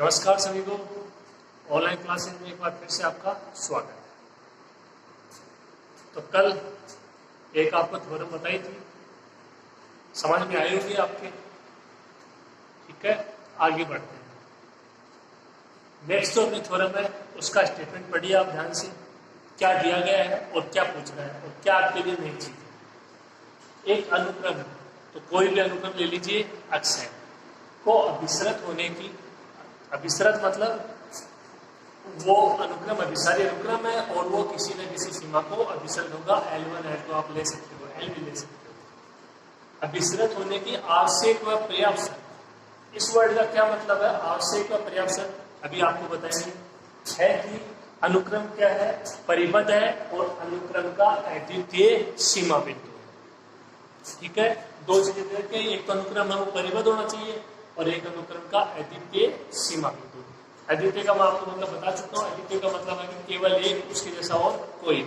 नमस्कार सभी को। ऑनलाइन क्लासेस में एक बार फिर से आपका स्वागत है। तो कल एक आपको थ्योरम बताई थी, समझ में आई होगी आपके। ठीक है, आगे बढ़ते हैं। नेक्स्ट जो अपनी थ्योरम है उसका स्टेटमेंट पढ़िए आप ध्यान से, क्या दिया गया है और क्या पूछ रहा है और क्या आपके लिए नई चीज है। एक अनुक्रम है, तो कोई भी अनुक्रम ले लीजिए, अक्षय को अभिसरित होने की, अभिसरित मतलब वो अनुक्रम अभिसारी अनुक्रम है और वो किसी न किसी सीमा को अभिसरित होगा। L1 L2 आप ले सकते हो, L भी ले सकते हो। अभिसरित होने की आवश्यक व पर्याप्त शर्त, इस वर्ड का क्या मतलब है? आवश्यक व पर्याप्त शर्त अभी आपको बताएंगे। है कि अनुक्रम क्या है? परिबद्ध है और अनुक्रम का अद्वितीय सीमा बिंदु है। ठीक है, दो चीजें देखें, एक तो अनुक्रम है वो परिबद्ध होना चाहिए और एक अनुक्रम का अद्वितीय सीमा बिंदु। अद्वितीय का मैं आपको मतलब बता चुका हूँ। अद्वितीय का मतलब है कि केवल एक, उसके जैसा और कोई नहीं।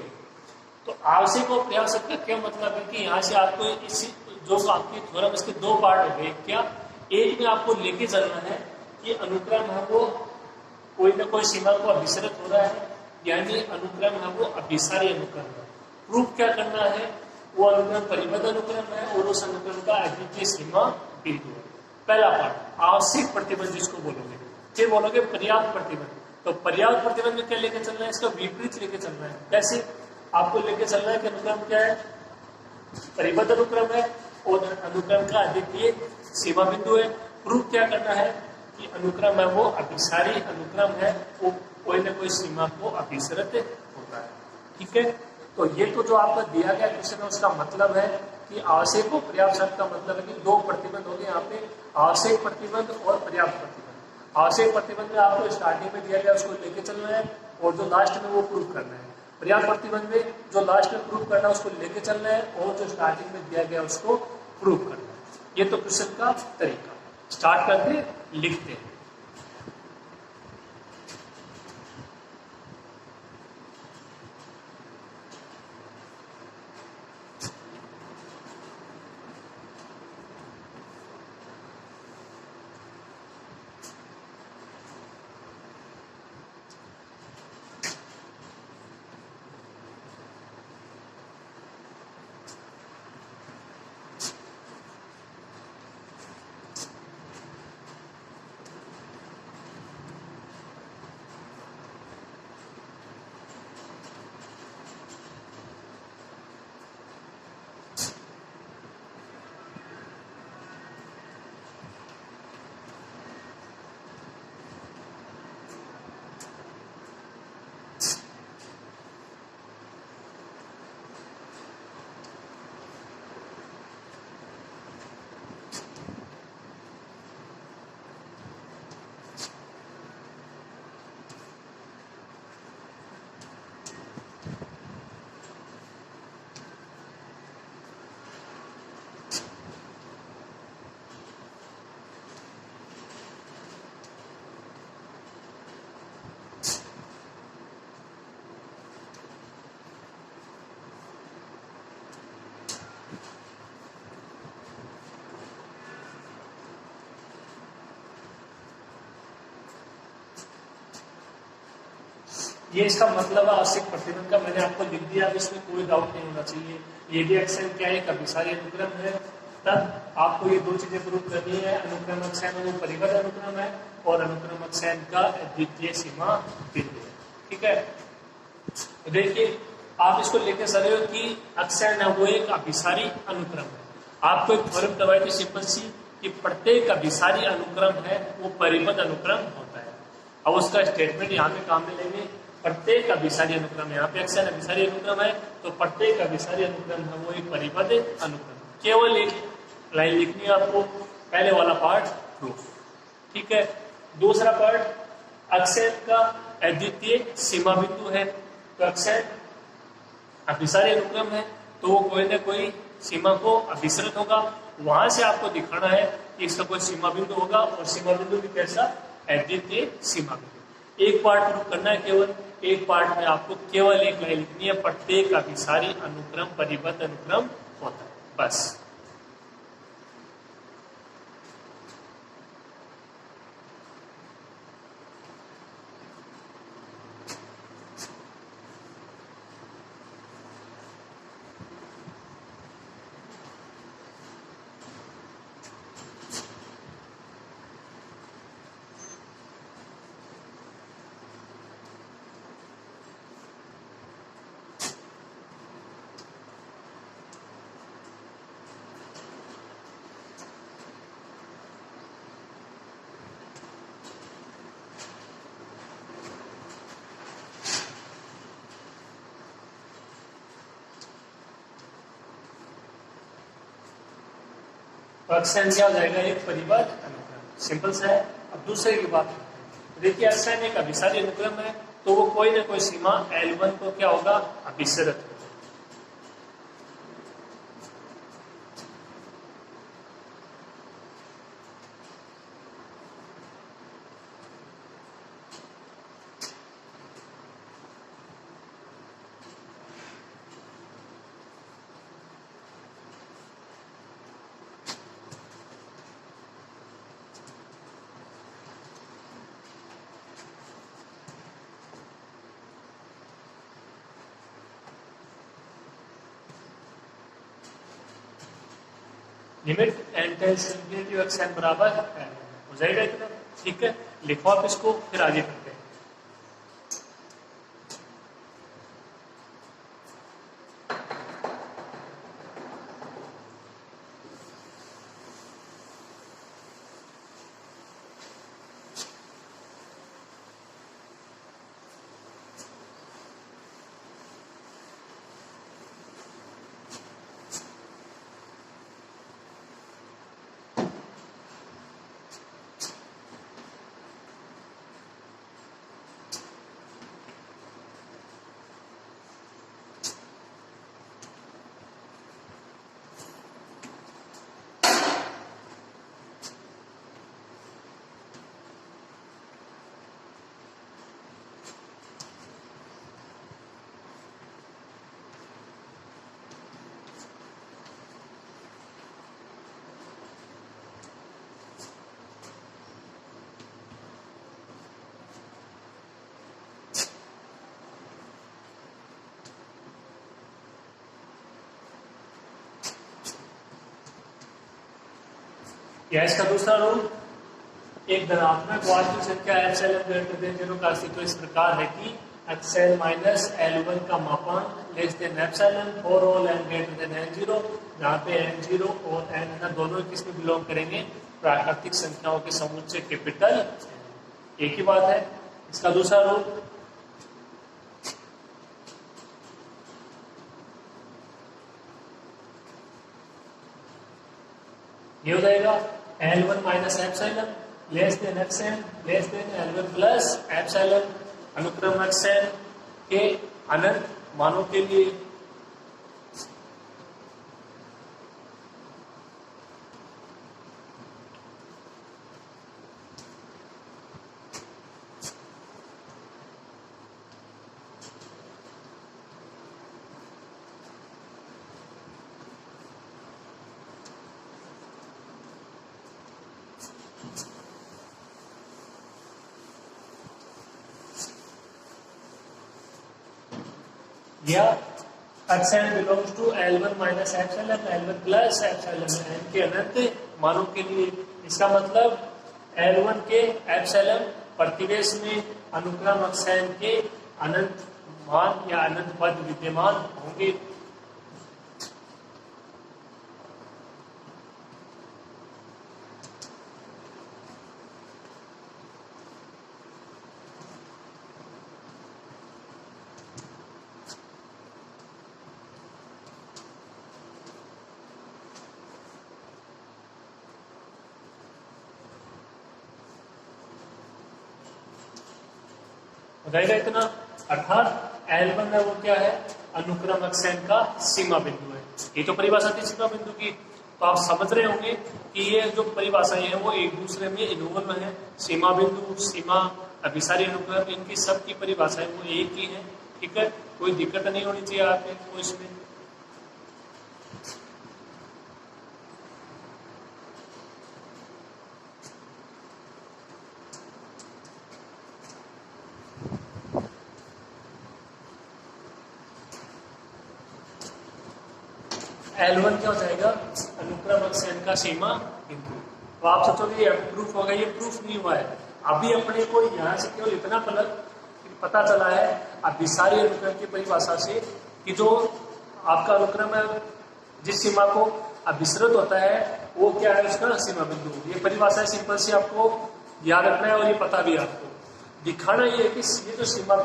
तो आवश्यक और पर्याप्त का क्या मतलब है कि यहाँ से आपको इसी जो आपकी थ्योरम, इसके दो पार्ट हो गए। क्या? एक में आपको लेके चलना है कि अनुक्रम है वो कोई ना कोई सीमा को अभिसरित हो रहा है, यानी अनुक्रम है वो अभिसारी अनुक्रम है। प्रूफ क्या करना है? वो अनुक्रम परिबद्ध अनुक्रम है और उस अनुक्रम का अद्वितीय सीमा बिंदु है। पहला पार्ट आवश्यक प्रतिबंध जिसको बोलोगे, फिर बोलोगे पर्याप्त प्रतिबंध। तो पर्याप्त प्रतिबंध में क्या लेके चलना है? इसका विपरीत लेके चलना है। कैसे? आपको लेके चलना है कि अनुक्रम क्या है? परिबद्ध अनुक्रम है और अनुक्रम का अद्वितीय सीमा बिंदु है। प्रूफ क्या करना है कि अनुक्रम है वो अभिसारी अनुक्रम है, वो कोई ना कोई सीमा को अभिसरित होता है। ठीक है, तो ये तो जो आपका दिया गया क्वेश्चन है उसका मतलब है कि आवश्यक और पर्याप्त शर्त का मतलब है कि दो प्रतिबंध हो गए यहाँ पे, आवश्यक प्रतिबंध और पर्याप्त प्रतिबंध। आवश्यक प्रतिबंध में आपको स्टार्टिंग में दिया गया उसको लेके चलना है और जो लास्ट में वो प्रूफ करना है। पर्याप्त प्रतिबंध में जो लास्ट में प्रूफ करना है उसको लेके चलना है और जो स्टार्टिंग में दिया गया उसको प्रूफ करना है। ये तो क्वेश्चन का तरीका। स्टार्ट करके लिखते हैं। ये इसका मतलब है आवश्यक प्रतिबंध का, मैंने आपको लिख दिया। अब इसमें कोई डाउट नहीं होना चाहिए। ये भी अक्षय क्या है? एक अभिसारी अनुक्रम है। तब आपको ये दो चीजें प्रूव करनी है। अनुक्रम अक्षय वो परिबद्ध अनुक्रम है और अनुक्रम अक्षय का अद्वितीय सीमा बिंदु है। ठीक है, तो देखिए आप इसको लेकर चल रहे हो कि अक्षय न वो एक अभिसारी अनुक्रम है। आपको एक थ्योरम करवाई थी सिंपल सी कि प्रत्येक अभिसारी अनुक्रम है वो परिबद्ध अनुक्रम होता है। अब उसका स्टेटमेंट यहाँ पे काम में लेंगे। प्रत्येक अभिसारी अनुक्रम, यहाँ पे अक्षय अभिसारी अनुक्रम है तो प्रत्येक अभिसारी अनुक्रम है वो एक परिबद्ध अनुक्रम। केवल एक लाइन लिखनी है आपको, पहले वाला पार्ट प्रूफ। ठीक है, दूसरा पार्ट अक्षय का अद्वितीय सीमा बिंदु है। तो अक्षय अभिसारी अनुक्रम है तो वो कोई ना कोई सीमा को अभिसरित होगा। वहां से आपको दिखाना है कि इसका कोई सीमा बिंदु होगा और सीमा बिंदु भी कैसा? अद्वितीय सीमा बिंदु। एक पार्ट प्रूफ करना है, केवल एक पार्ट में आपको केवल एक लाइन लिखनी है, प्रत्येक अभिसारी अनुक्रम परिबद्ध अनुक्रम होता है, बस। तो xn क्या हो जाएगा, एक परिबद्ध अनुक्रम। सिंपल सा है। अब दूसरे की बात करते हैं। देखिए xn एक अभिसारी अनुक्रम है, तो वो कोई ना कोई सीमा L1 को क्या होगा, अभिसरित होगा। Limit n tends to xn बराबर n हो जाएगा इतना। ठीक है, लिखो आप इसको, फिर आगे करते हैं। गैस का दूसरा रूल, एक धनात्मक वास्तविक संख्या एप्सिलॉन ग्रेटर देन 0 का अस्तित्व इस प्रकार है कि एक्सएल माइनस L1 का मापांक less than epsilon for all n greater than n0, जहाँ पे n0 और n दोनों किस में बिलोंग करेंगे, प्राकृतिक संख्याओं के समुच्चय कैपिटल। एक ही बात है। इसका दूसरा रूल, ये हो जाएगा L1 minus epsilon less than xn less than L1 plus epsilon अनुक्रम xn के अनंत मानों के लिए। या xn belongs to L1 minus epsilon L1 plus epsilon n के अनंत मानों के लिए। इसका मतलब L1 के एप्सिलॉन प्रतिवेश में अनुक्रम xn के अनंत मान या अनंत पद विद्यमान होंगे। रहेगा इतना, अर्थात L1 है वो क्या है, अनुक्रम xn का सीमा बिंदु है। ये तो परिभाषा थी सीमा बिंदु की। तो आप समझ रहे होंगे कि ये जो परिभाषाएं हैं वो एक दूसरे में इन्वॉल्व है। सीमा बिंदु, सीमा, अभिसारी अनुक्रम, इनकी सब की परिभाषाएं वो एक ही है। ठीक है, कोई दिक्कत नहीं होनी चाहिए आपको इसमें। L1 क्या हो जाएगा, अनुक्रम xn का सीमा बिंदु। तो आप सोचोगे ये प्रूफ होगा, ये प्रूफ नहीं हुआ है। अभी अपने को यहाँ से केवल इतना पता चला है अभिसारी अनुक्रम की परिभाषा से कि जो आपका अनुक्रम है जिस सीमा को अभिसरित होता है वो क्या है, उसका सीमा बिंदु। ये परिभाषा सिंपल सी आपको याद रखना है और ये पता भी आपको दिखाना ये है कि ये जो सीमा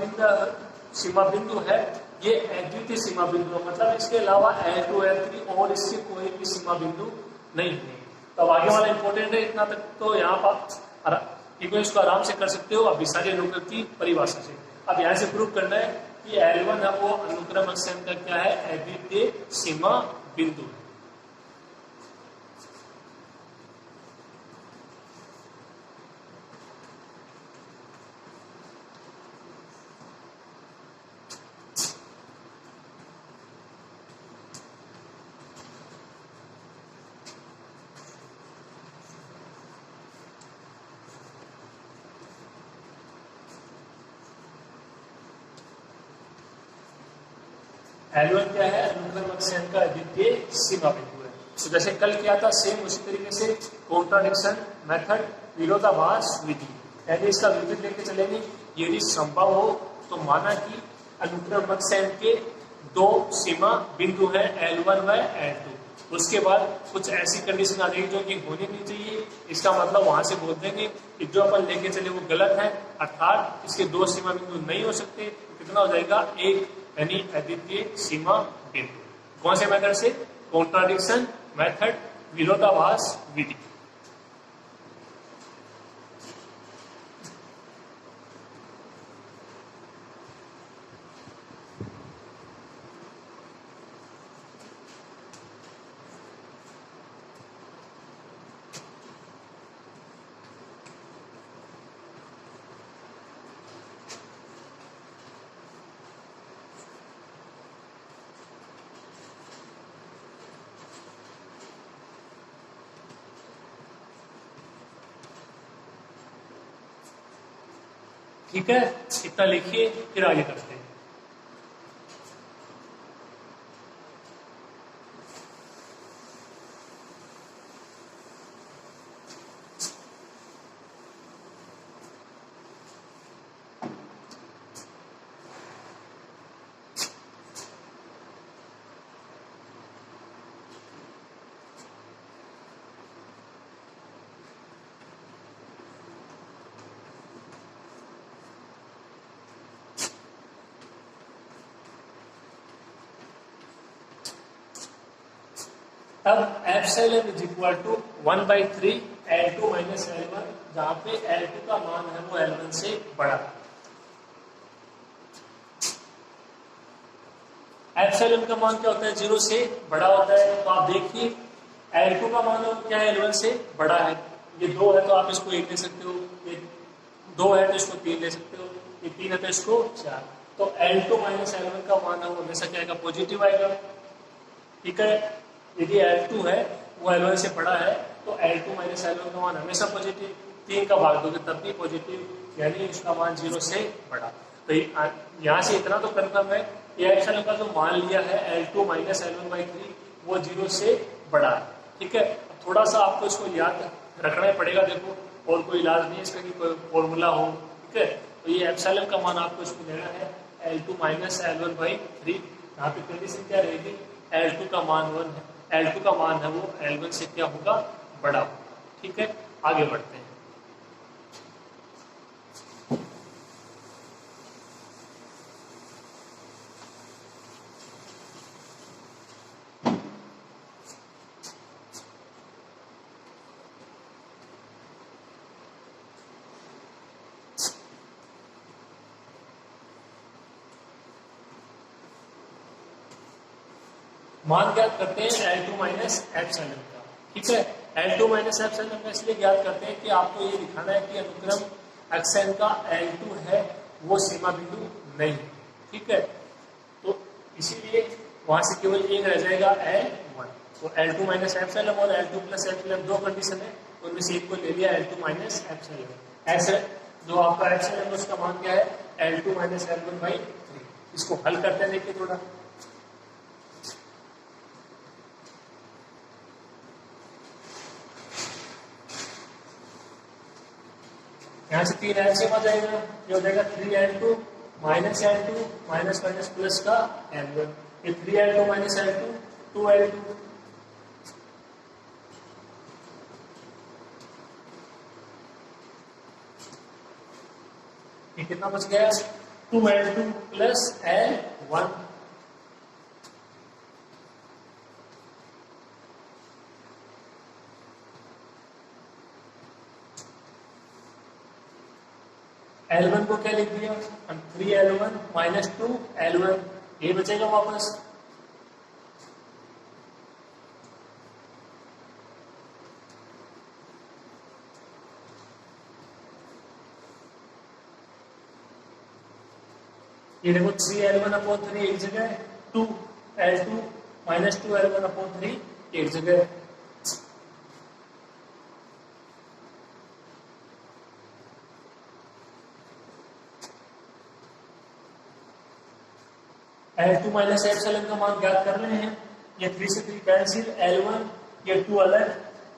बिंदु है ये अद्वितीय सीमा बिंदु है, मतलब इसके अलावा L2 L3 और इससे कोई भी सीमा बिंदु नहीं है। तो अब आगे वाला इंपॉर्टेंट है, इतना तक तो यहाँ पर इक्वेशंस को आराम से कर सकते हो अभी सारी अनुक्रम की परिभाषा से। अब यहाँ से प्रूव करना है कि L1 है वो अनुक्रम अक्षांश का क्या है, अद्वितीय सीमा बिंदु है। L1 क्या है, अनुक्रम अक्षांश का अद्वितीय सीमा बिंदु है। तो जैसे कल किया था सेम उसी तरीके से कॉन्ट्राडिक्शन मेथड, विरोधाभास विधि, यानी इसका विपरीत लेके चलेंगे। यदि संभव हो तो माना कि अनुक्रम अक्षांश के दो सीमा बिंदु है L1 व L2, उसके बाद कुछ ऐसी कंडीशन आ जाएगी जो कि होनी नहीं चाहिए, इसका मतलब वहां से बोल देंगे कि जो अपन लेके चले वो गलत है, अर्थात इसके दो सीमा बिंदु नहीं हो सकते। कितना हो जाएगा, एक, यानी अद्वितीय सीमा बिंदु। कौन से मेथड से, कॉन्ट्राडिक्शन मेथड, विरोधाभास विधि। ठीक है, इतना लिखिए फिर आगे करते हैं। अब epsilon is equal to 1/3 L2 minus L1, जहां पे L2 का मान है वो L1 से बड़ा। एप्सिलॉन का मान क्या होता है, 0 से बड़ा होता है। तो आप देखिए L2 का मान क्या है, L1 से बड़ा है। ये 2 है तो आप इसको 1 ले सकते हो, ये 2 है तो इसको 3 ले सकते हो, ये 3 है तो इसको 4। तो L2 माइनस L1 का मान है वो हमेशा क्या आएगा, पॉजिटिव आएगा। ठीक है, यदि L2 है वो L1 से बड़ा है तो L2 माइनस L1 का मान हमेशा पॉजिटिव। 3 का भाग दोगे तब भी पॉजिटिव, यानी इसका मान 0 से बड़ा। तो यहाँ से इतना तो कंफर्म है कि एप्सिलॉन का जो मान लिया है L2 माइनस L1/3 वो 0 से बड़ा है। ठीक है, थोड़ा सा आपको इसको याद रखना ही पड़ेगा। देखो और कोई इलाज नहीं है इसका कि कोई फॉर्मूला हो। ठीक है, तो ये एप्सिलॉन का मान आपको इसको लेना है L2 माइनस L1/3। यहाँ पे कंडीशन क्या रहेगी, L2 का मान 1 है, L2 का मान है वो L1 से क्या होगा, बड़ा होगा। ठीक है, आगे बढ़ते हैं। मान ज्ञात करते हैं L2 माइनस एप्सिलॉन का। ठीक है, L2 माइनस एप्सिलॉन का इसलिए ज्ञात करते हैं कि आपको ये दिखाना है कि अनुक्रम अक्षांश का L2 है वो सीमा बिंदु नहीं। ठीक है, तो इसीलिए वहां से केवल एक रह जाएगा L1। तो L2 माइनस एप्सिलॉन और L2 प्लस एप्सिलॉन दो कंडीशन है, उनमें से एक को ले लिया L2 माइनस एप्सिलॉन। ऐसे जो आपका एप्सिलॉन है उसका मान क्या है, L2 माइनस L1/3। इसको हल करते हैं, देखिए थोड़ा। यहाँ से 3 एलसीएम आ जाएगा, ये हो जाएगा 3L2 minus L2 minus minus plus का L1। ये 3L2 माइनस L2 2L2। ये कितना बच गया, 2L2 प्लस L1। L1 को क्या लिख दिया हम 3L1 माइनस 2L1, ये बचेगा वापस। ये देखो 3L1/3 एक जगह, 2L2 माइनस 2L1/3 एक जगह। L2 माइनस एप्सिलॉन का मान ज्ञात कर रहे हैं, ये 3 से 3 कैंसिल, L1 ये 2 अलग,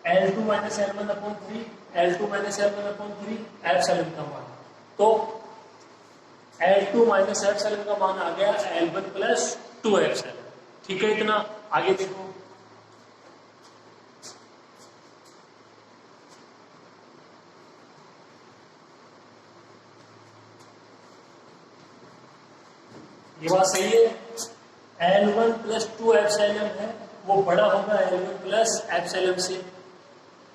L2 minus L1/3, L2 minus L1/3 epsilon का मान। तो L2 माइनस एप्सिलॉन का मान आ गया L1 प्लस 2 एप्सिलॉन। ठीक है, इतना। आगे देखो, ये बात सही है। L1 प्लस 2 एप्सिलॉन है, वो बड़ा होगा L1 प्लस एप्सिलॉन से।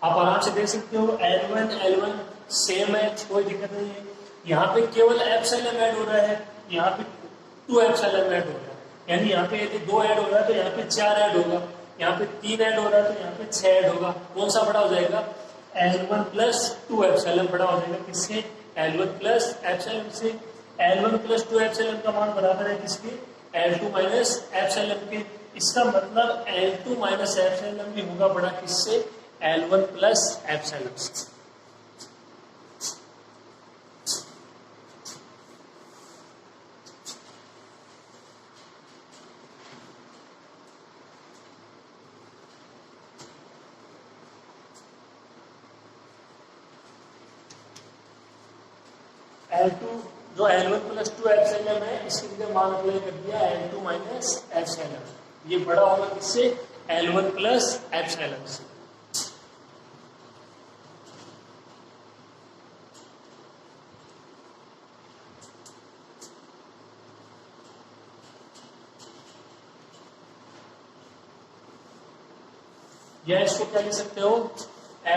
आप आराम से देख सकते हो L1 सेम है, कोई दिक्कत नहीं है। यहाँ पे केवल एप्सिलॉन ऐड हो रहा है, यहाँ पे 2 एप्सिलॉन ऐड हो रहा है, यानी यहाँ पे यदि 2 ऐड हो रहा है तो यहाँ पे 4 ऐड होगा, यहाँ पे 3 ऐड हो रहा है तो यहाँ पे 6 ऐड होगा। कौन सा बड़ा हो जाएगा? L1 प्लस 2 एप्सिलॉन बड़ा हो जाएगा। किससे? L1 प्लस एप्सिलॉन से। L1 प्लस 2 एप्सिलॉन का मान बराबर है किसके? L2 माइनस एप्सिलॉन के। इसका मतलब L2 माइनस एप्सिलॉन भी होगा बड़ा किससे? L1 प्लस एप्सिलॉन से। L2 जो L1 प्लस 2 एप्सिलॉन है, इसके लिए मान अप्लाई कर दिया L2 माइनस एप्सिलॉन। ये बड़ा होगा किससे? L1 प्लस एप्सिलॉन से। या इसको क्या लिख सकते हो?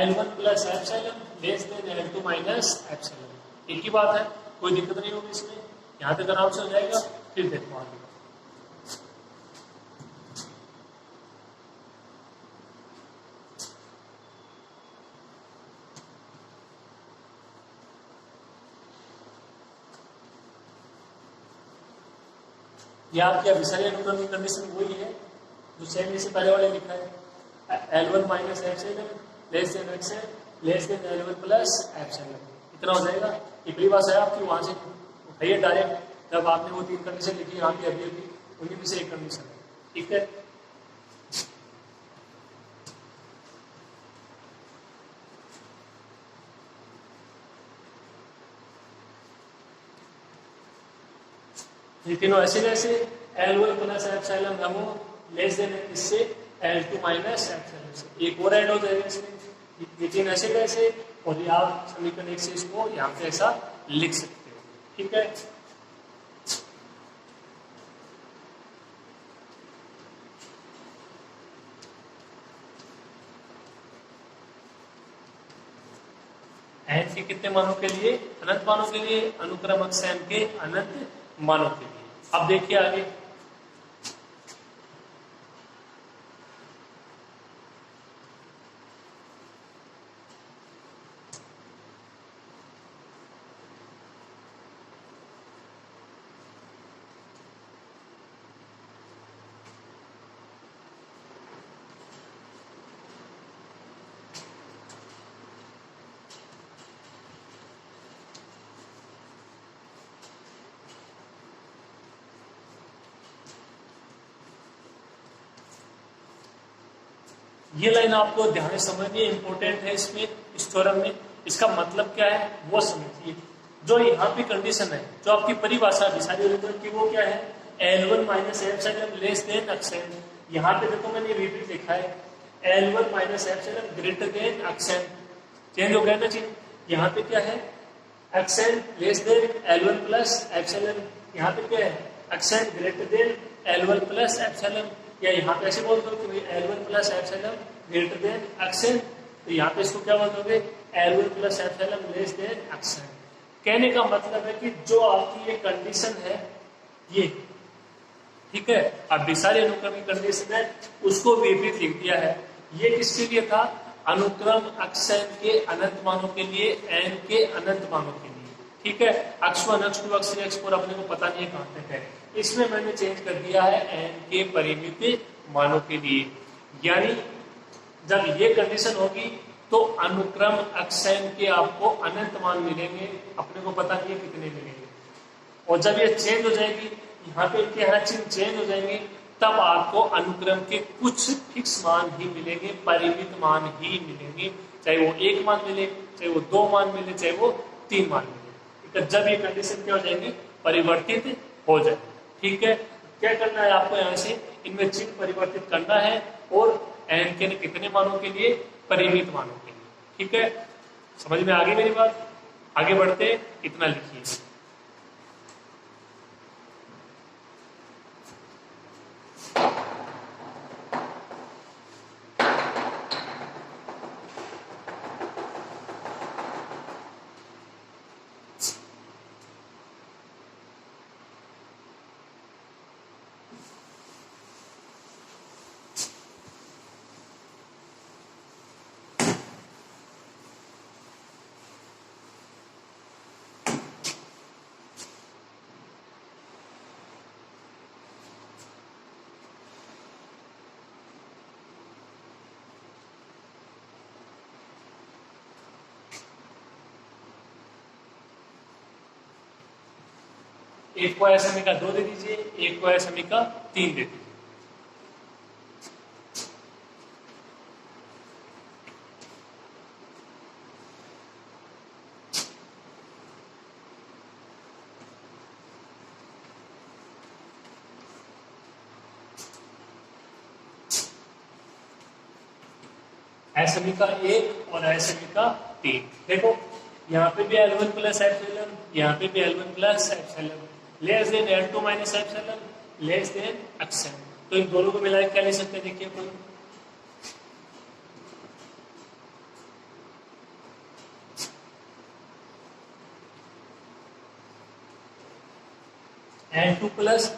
L1 plus epsilon less then L2 minus epsilon. एक ही बात है, कोई दिक्कत नहीं होगी इसमें। यहां तक आराम से हो जाएगा। फिर देखो आगे, ये आपकी अभिसारी अनुक्रम की कंडीशन वही है जो सेम से पहले वाले लिखा है। L1 minus epsilon less then XL less than L1 plus epsilon. इतना हो जाएगा। एक बात है आपकी, वहां से उठाइए डायरेक्ट। जब आपने वो 3 कंडीशन लिखी यहाँ पे अभी उन्हीं में से एक कंडीशन है। ठीक है, ये तीनों ऐसे कैसे? L1 प्लस एप्सिलॉन है वो लेस देन इससे L2 माइनस एप्सिलॉन से। एक और ऐड हो जाएगा इसमें। ये 3 ऐसे कैसे? और ये आप समीकरण 1 से इसको यहाँ पे ऐसा लिख सकते हो। ठीक है, n के कितने मानों के लिए? अनंत मानों के लिए। अनुक्रमक सैम के अनंत मानों के लिए। अब देखिए आगे, ये लाइन आपको ध्यान से समझनी इंपॉर्टेंट है। इसमें इस थ्योरम में इसका मतलब क्या है वो समझिए। जो यहाँ पे कंडीशन है, जो आपकी परिभाषा अभिसारी अनुक्रम की, वो क्या है? L1 minus epsilon less then xn. यहाँ पे देखो मैंने रिपीट लिखा है L1 minus epsilon greater than xn. Change हो गया ना चीज? यहाँ पे क्या है? Xn less than L1 plus epsilon. यहाँ पे क्या है? Xn greater than L1 plus epsilon. या यहाँ पे ऐसे बोल दो कि भाई L1 plus epsilon greater than xn. तो यहाँ पे इसको क्या बोल दोगे? L1 plus epsilon less then xn. कहने का मतलब है कि जो आपकी ये कंडीशन है ये, ठीक है, अब बिसारी अनुक्रम की कंडीशन है उसको विपरीत लिख दिया है। ये किसके लिए था? अनुक्रम अक्ष n के अनंत मानों के लिए, n के अनंत मानों के लिए, ठीक है। x1 x2 x3 x4 अपने को पता नहीं है कहां तक है, इसमें मैंने चेंज कर दिया है n के परिमित मानों के लिए। यानी जब ये कंडीशन होगी तो अनुक्रम अक्ष n के आपको अनंत मान मिलेंगे, अपने को पता नहीं है कितने मिलेंगे। और जब ये चेंज हो जाएगी, यहाँ पे इनके हर चिन्ह चेंज हो जाएंगे, तब आपको अनुक्रम के कुछ फिक्स मान ही मिलेंगे, परिमित मान ही मिलेंगे, चाहे वो 1 मान मिले, चाहे वो 2 मान मिले, चाहे वो 3 मान मिले। जब ये कंडीशन क्या हो जाएगी? परिवर्तित हो जाए, ठीक है। क्या करना है आपको? यहाँ से इनमें चिन्ह परिवर्तित करना है और n के कितने मानों के लिए? परिमित मानों के लिए, ठीक है। समझ में आ गई मेरी बात? आगे बढ़ते, इतना लिखिए। एक को समीका 2 दे दीजिए, एक को समीका 3 दे दीजिए। समीका 1 और समीका 3। देखो यहाँ पे भी L1 प्लस एप्सिलॉन, यहाँ पे भी L1 plus epsilon, less then L2 minus epsilon, less than action. तो इन दोनों को मिलाकर क्या ले सकते हैं? देखिए अपन L2 प्लस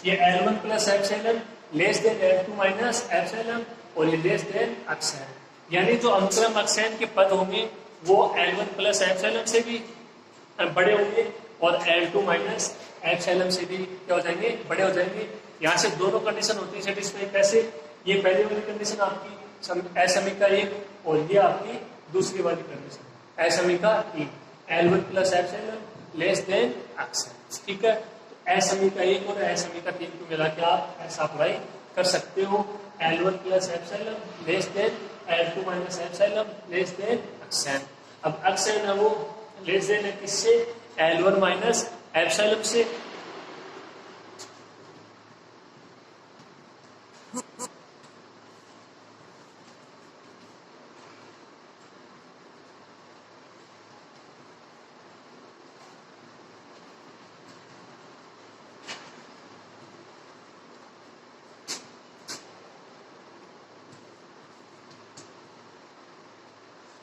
ये L1 plus epsilon, less then L2 minus epsilon, और ये लेस देन एक्सन। यानी जो अनुक्रम अक्षयन के पद होंगे वो L1 प्लस एप्सिलॉन से भी बड़े होंगे और L2 माइनस एप्सिलॉन से भी क्या हो जाएंगे? बड़े हो जाएंगे। यहाँ से दोनों कंडीशन होती है सेटिस्फाई। कैसे? ये पहली वाली कंडीशन आपकी समीका 1 और ये आपकी दूसरी वाली कंडीशन समीका 3, L1 plus epsilon less than x n, ठीक है। तो समीका 1 और समीका 3 को मिला के आप ऐसा अप्लाई कर सकते हो। L1 plus epsilon less then L2 minus epsilon less than action. अब एक्सन है वो लेस देन है किससे? L1 माइनस एप्सिलॉन से।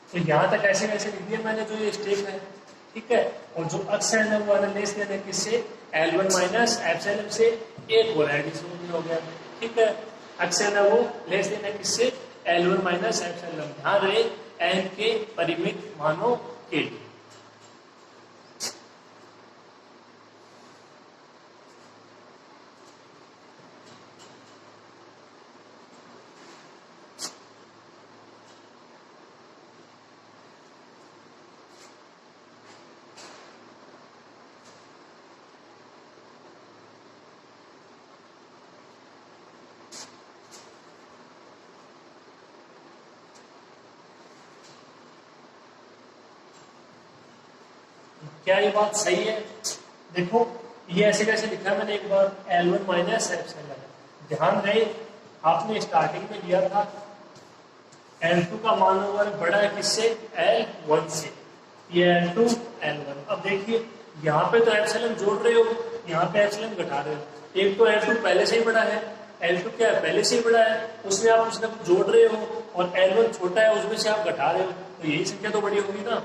तो यहाँ तक ऐसे कैसे लिख दिया मैंने जो ये स्टेप है, ठीक है। और जो एक्सन है वो लेस देन है किससे? L1 माइनस एप्सिलॉन से। एक हो रहा है डिसोल्व हो गया, ठीक है। एक्सन है वो लेस देन है किससे? L1 minus epsilon. ध्यान रहे n के परिमित मानों के लिए। क्या ये बात सही है? देखो ये ऐसे कैसे लिखा है मैंने एक बार, L1 माइनस एप्सिलॉन। ध्यान रहे आपने स्टार्टिंग में लिया था L2 का मान होगा बड़ा है किससे? L1 से। ये L2 L1। अब देखिए यहाँ पे तो एप्सिलॉन जोड़ रहे हो, यहाँ पे एप्सिलॉन घटा रहे हो। एक तो L2 पहले से ही बड़ा है, L2 क्या है? पहले से ही बड़ा है, उसमें आप कुछ ना कुछ जोड़ रहे हो, और L1 छोटा है उसमें से आप घटा रहे हो, तो यही संख्या तो बड़ी होगी ना।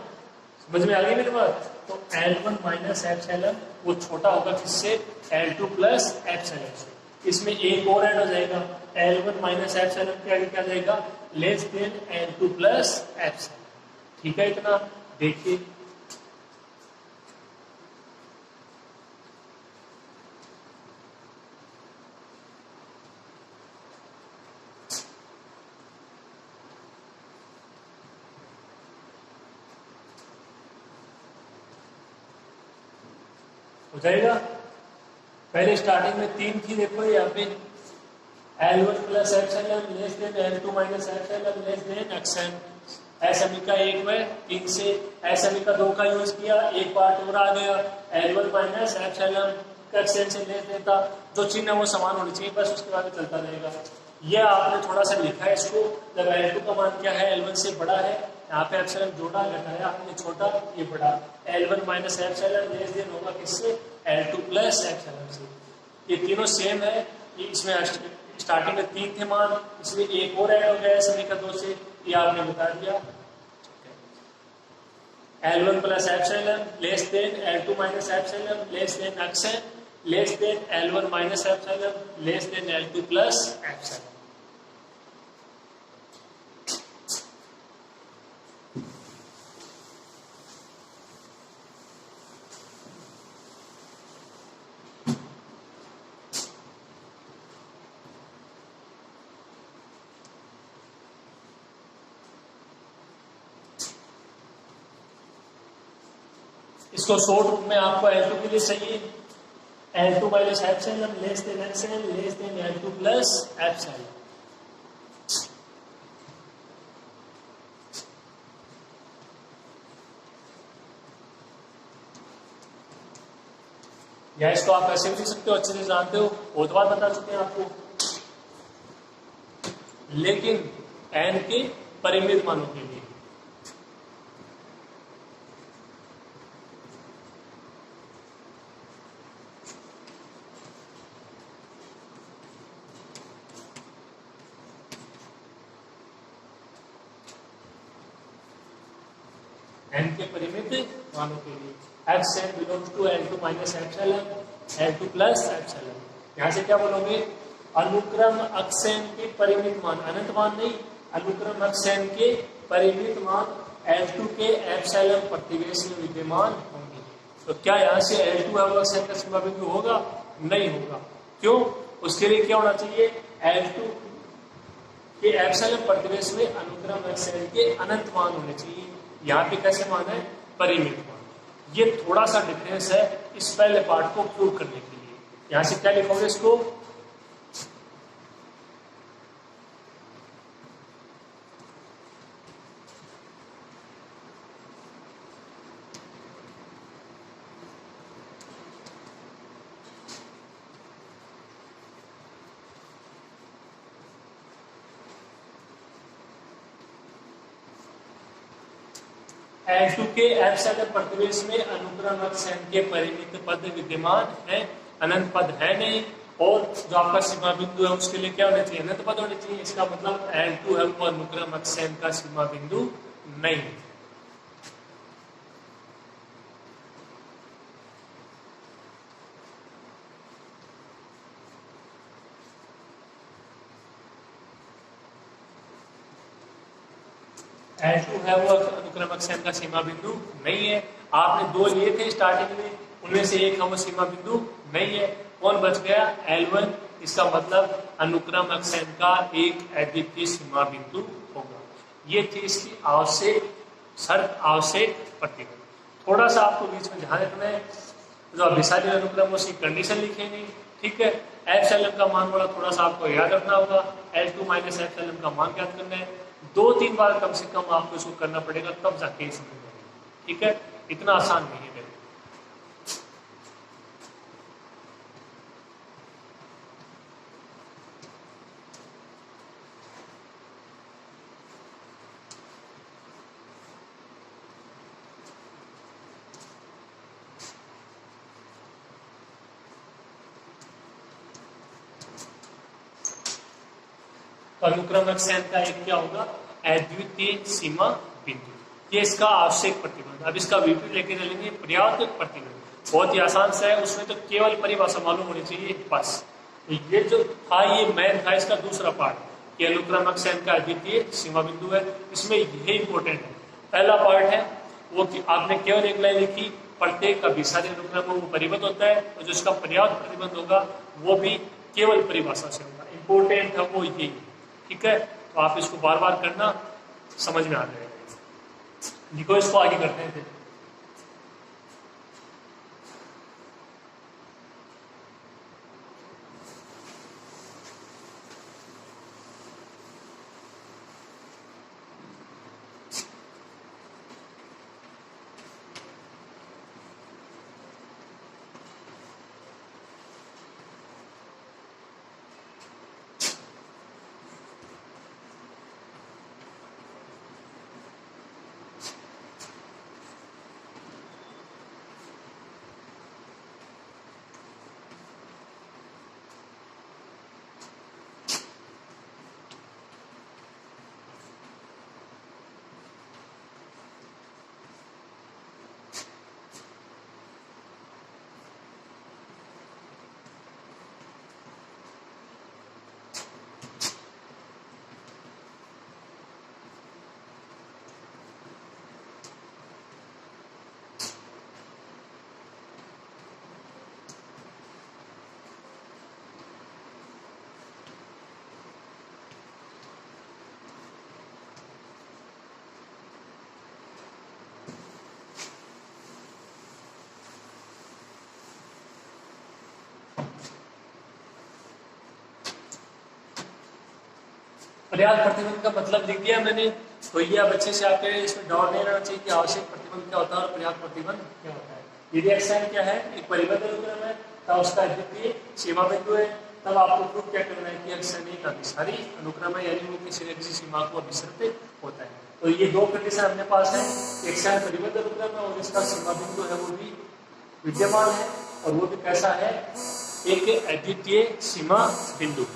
समझ में आ गई मेरी बात? तो L1 माइनस एप्सिलॉन वो छोटा होगा किससे, L2 प्लस एप्सिलॉन से। इसमें एक और ऐड हो जाएगा, L1 माइनस एप्सिलॉन के आगे क्या जाएगा, less than L2 plus epsilon. ठीक है, इतना देखिए। हो जाएगा। पहले स्टार्टिंग में 3 थी, देखो यहाँ पे L1 plus epsilon less then L2 minus epsilon less than action. SME का 1 में 3 से एसएमई का 2 का यूज किया, एक पार्ट और आ गया L1 माइनस एप्सिलॉन का एक्सन से लेस देता, जो चिन्ह है वो समान होनी चाहिए, बस उसके बाद चलता रहेगा। ये आपने थोड़ा सा लिखा है इसको, जब L2 का मान क्या है, L1 से बड़ा है, यहाँ पे एप्सिलॉन जोड़ा, घटाया आपने छोटा, ये बड़ा। L1 minus epsilon less then होगा किससे, L2 प्लस एप्सिलॉन से। ये तीनों सेम है, ये इसमें स्टार्टिंग में 3 थे मान, इसमें एक और ऐड हो गया एसएमई का 2 से, ये आपने बता दिया। L1 plus epsilon less then L2 minus epsilon less than action less than L1 minus epsilon less then L2 plus epsilon. इसको शॉर्ट रूप में आपको L2 के लिए चाहिए, L2 minus epsilon less than action less than L2 plus epsilon. या इसको आप ऐसे भी लिख सकते हो, अच्छे से जानते हो, बहुत बार बता चुके हैं आपको। लेकिन n के परिमित मानों के लिए n के परिमित मानों के लिए xn belongs to L2 minus epsilon L2 plus epsilon. यहाँ से क्या बोलोगे, अनुक्रम अक्षन के परिमित मान, अनंत मान नहीं, अनुक्रम अक्षन के परिमित मान L2 के एप्सिलॉन प्रतिवेश में विद्यमान होंगे। तो क्या यहाँ से L2 है वो अक्षन का सीमा बिंदु होगा, नहीं होगा। क्यों, उसके लिए क्या होना चाहिए, L2 के एप्सिलॉन प्रतिवेश में अनुक्रम अक्षन के अनंत मान होने चाहिए। यहाँ पे कैसे मान है, परिमित मान। ये थोड़ा सा डिफरेंस है इस पहले पार्ट को प्रूव करने के लिए। यहां से क्या लिखोगे इसको, L2 के एप्सिलॉन प्रतिवेश में अनुक्रम अक्षन के परिमित पद विद्यमान है, अनंत पद है नहीं। और जो आपका सीमा बिंदु है उसके लिए क्या होना चाहिए, अनंत पद होने चाहिए। इसका मतलब L2 है वो अनुक्रम अक्षन का सीमा बिंदु नहीं है। L2 है वो अनुक्रम अक्षन का सीमा बिंदु नहीं है। आपने 2 लिए थे स्टार्टिंग में, उनमें से एक है वो सीमा बिंदु नहीं है। कौन बच गया, L1। इसका मतलब अनुक्रम अक्षन का एक अद्वितीय सीमा बिंदु होगा। ये थी इसकी आवश्यक शर्त, आवश्यक प्रतिबंध। थोड़ा सा आपको बीच में ध्यान रखना है, जो अभिसारी अनुक्रम उसकी कंडीशन लिखेंगे, ठीक है। एप्सिलॉन का मान वाला थोड़ा सा आपको याद रखना होगा, L2 माइनस एप्सिलॉन का मान ज्ञात करना है। 2-3 बार कम से कम आपको इसको करना पड़ेगा, तब जाके समझ में आएगा, ठीक है। इतना आसान नहीं है। तो अनुक्रम अक्षन का एक क्या होगा, अद्वितीय सीमा बिंदु। ये इसका आवश्यक प्रतिबंध। अब इसका विपरीत लेके चलेंगे, पर्याप्त प्रतिबंध, बहुत ही आसान सा है, उसमें तो केवल परिभाषा मालूम होनी चाहिए बस। ये जो था ये मैन था इसका दूसरा पार्ट, कि अनुक्रमक से का अद्वितीय सीमा बिंदु है, इसमें यही इंपॉर्टेंट है। पहला पार्ट है वो कि आपने केवल एक लाइन लिखी, प्रत्येक अभिसारी अनुक्रम वो परिबद्ध होता है, और जो इसका पर्याप्त प्रतिबंध होगा वो भी केवल परिभाषा से होगा। इंपॉर्टेंट है वो यही, ठीक है। तो आप इसको बार बार करना, समझ में आ जाएगा। लिखो, इसको आगे करते हैं फिर। पर्याप्त प्रतिबंध का मतलब लिख दिया मैंने, तो ये अब अच्छे से आपके इसमें डाउट नहीं रहना चाहिए कि आवश्यक प्रतिबंध क्या होता है और पर्याप्त प्रतिबंध क्या होता है। यदि एक्शन क्या है, एक परिबद्ध अनुक्रम है, तब उसका अद्वितीय सीमा बिंदु है, तब आपको प्रूफ क्या करना है कि एक्शन एक अभिसारी अनुक्रम है, यानी वो किसी न किसी सीमा को अभिसरित होता है। तो ये दो कंडीशन अपने पास है, एक्शन परिबद्ध अनुक्रम है और इसका सीमा बिंदु है वो भी विद्यमान है, और वो भी कैसा है, एक अद्वितीय सीमा बिंदु।